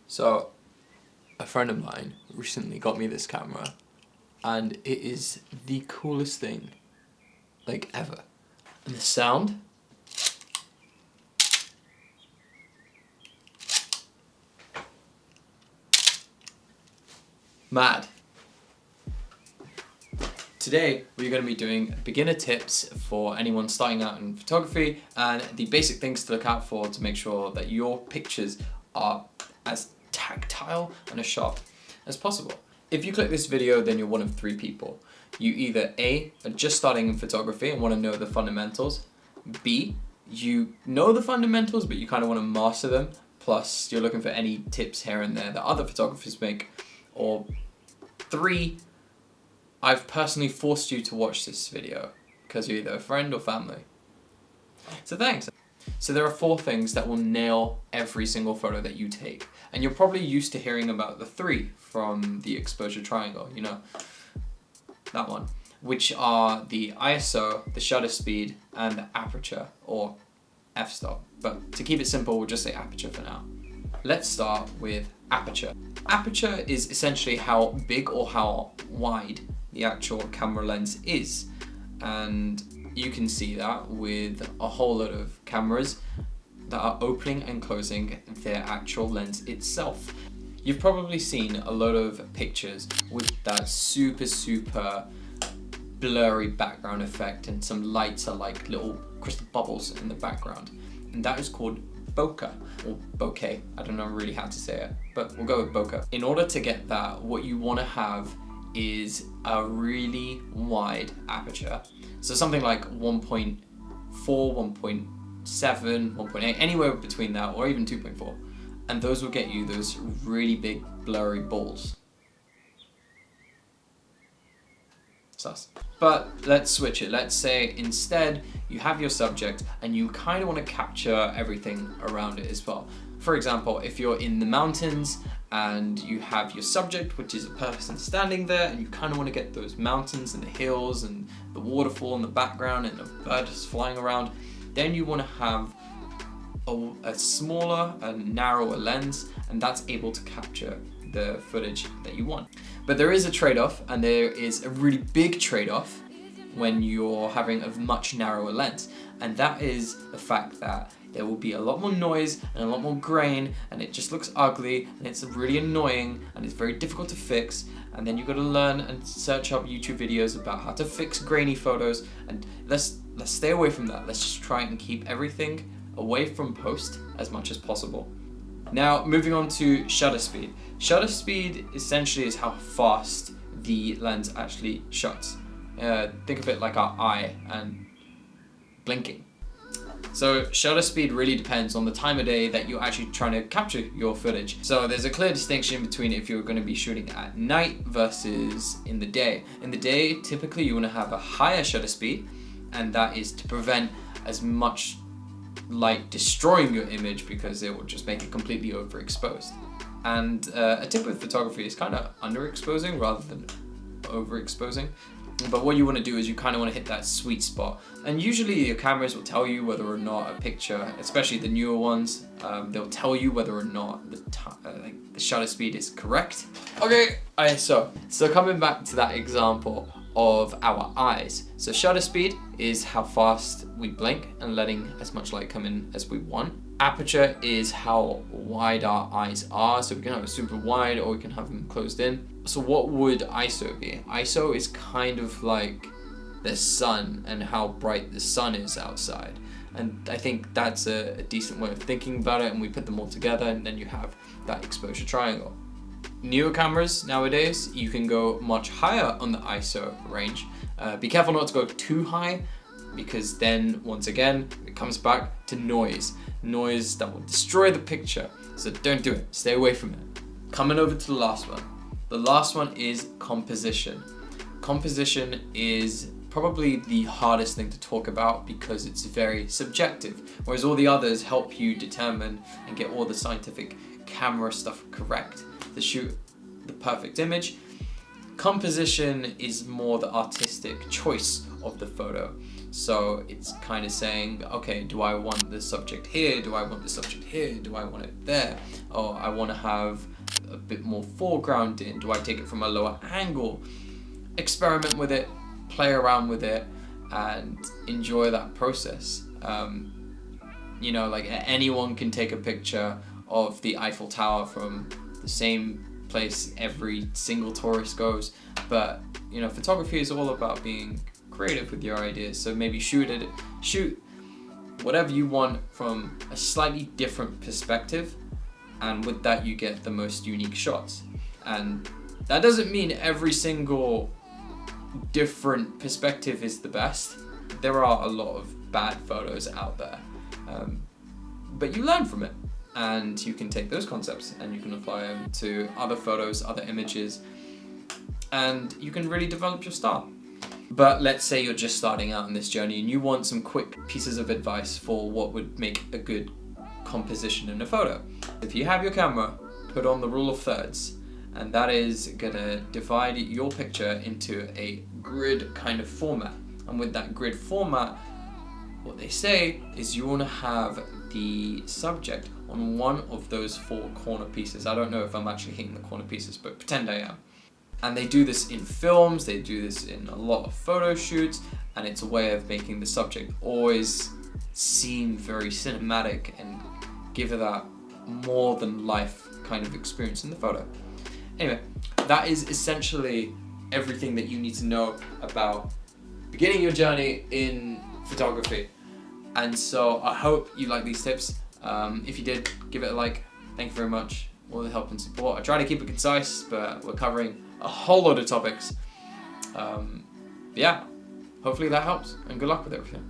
So, a friend of mine recently got me this camera, and it is the coolest thing, like, ever. And the sound? Mad. Today, we're going to be doing beginner tips for anyone starting out in photography and the basic things to look out for to make sure that your pictures are as tactile and as sharp as possible. If you click this video, then you're one of three people. You either A, are just starting in photography and want to know the fundamentals. B, you know the fundamentals but you kind of want to master them, plus you're looking for any tips here and there that other photographers make. Or 3, I've personally forced you to watch this video because you're either a friend or family. So thanks. So there are 4 things that will nail every single photo that you take. And you're probably used to hearing about the 3 from the exposure triangle, you know, that one, which are the ISO, the shutter speed, and the aperture, or f-stop. But to keep it simple, we'll just say aperture for now. Let's start with aperture. Aperture is essentially how big or how wide the actual camera lens is. And you can see that with a whole lot of cameras that are opening and closing their actual lens itself. You've probably seen a lot of pictures with that super blurry background effect, and some lights are like little crystal bubbles in the background. And that is called bokeh, or bokeh. I don't know really how to say it, but we'll go with bokeh. In order to get that, what you want to have is a really wide aperture. So something like 1.4, 1.7, 1.8, anywhere between that, or even 2.4. And those will get you those really big blurry balls. Sus. But let's switch it. Let's say instead you have your subject and you kind of want to capture everything around it as well. For example, if you're in the mountains and you have your subject, which is a person standing there, and you kind of want to get those mountains and the hills and the waterfall in the background and a bird just flying around, then you want to have a smaller and narrower lens, and that's able to capture the footage that you want. But there is a trade-off, and there is a really big trade-off when you're having a much narrower lens, and that is the fact that there will be a lot more noise and a lot more grain, and it just looks ugly, and it's really annoying, and it's very difficult to fix. And then you've got to learn and search up YouTube videos about how to fix grainy photos, and let's stay away from that. Let's just try and keep everything away from post as much as possible. Now, moving on to shutter speed. Shutter speed essentially is how fast the lens actually shuts. Think of it like our eye and blinking. So shutter speed really depends on the time of day that you're actually trying to capture your footage. So there's a clear distinction between if you're going to be shooting at night versus in the day. In the day, typically you want to have a higher shutter speed, and that is to prevent as much light destroying your image, because it will just make it completely overexposed. And a tip with photography is kind of underexposing rather than overexposing. But what you want to do is you kind of want to hit that sweet spot. And usually your cameras will tell you whether or not a picture, especially the newer ones, they'll tell you whether or not the shutter speed is correct. Okay, so coming back to that example of our eyes. So shutter speed is how fast we blink and letting as much light come in as we want. Aperture is how wide our eyes are, so we can have it super wide or we can have them closed in. So what would ISO be? ISO is kind of like the sun and how bright the sun is outside. And I think that's a decent way of thinking about it, and we put them all together and then you have that exposure triangle. Newer cameras nowadays, you can go much higher on the ISO range. Be careful not to go too high, because then once again it comes back to noise that will destroy the picture. So don't do it, stay away from it. Coming over to the last one. The last one is composition. Composition is probably the hardest thing to talk about because it's very subjective, whereas all the others help you determine and get all the scientific camera stuff correct to shoot the perfect image. Composition is more the artistic choice of the photo. So it's kind of saying, okay, do I want the subject here? Do I want the subject here? Do I want it there? Oh, I want to have a bit more foreground in. Do I take it from a lower angle? Experiment with it, play around with it, and enjoy that process. You know, like anyone can take a picture of the Eiffel Tower from the same place every single tourist goes, but you know, photography is all about being creative with your ideas. So maybe shoot whatever you want from a slightly different perspective, and with that you get the most unique shots. And that doesn't mean every single different perspective is the best. There are a lot of bad photos out there, but you learn from it, and you can take those concepts and you can apply them to other photos, other images, and you can really develop your style. But let's say you're just starting out in this journey and you want some quick pieces of advice for what would make a good composition in a photo. If you have your camera, put on the rule of thirds, and that is gonna divide your picture into a grid kind of format. And with that grid format, what they say is you want to have the subject on one of those 4 corner pieces. I don't know if I'm actually hitting the corner pieces, but pretend I am. And they do this in films, they do this in a lot of photo shoots, and it's a way of making the subject always seem very cinematic and give it that more than life kind of experience in the photo. Anyway, that is essentially everything that you need to know about beginning your journey in photography. And so I hope you like these tips. If you did, give it a like. Thank you very much. All the help and support. I try to keep it concise, but we're covering a whole lot of topics. Yeah, hopefully that helps, and good luck with everything.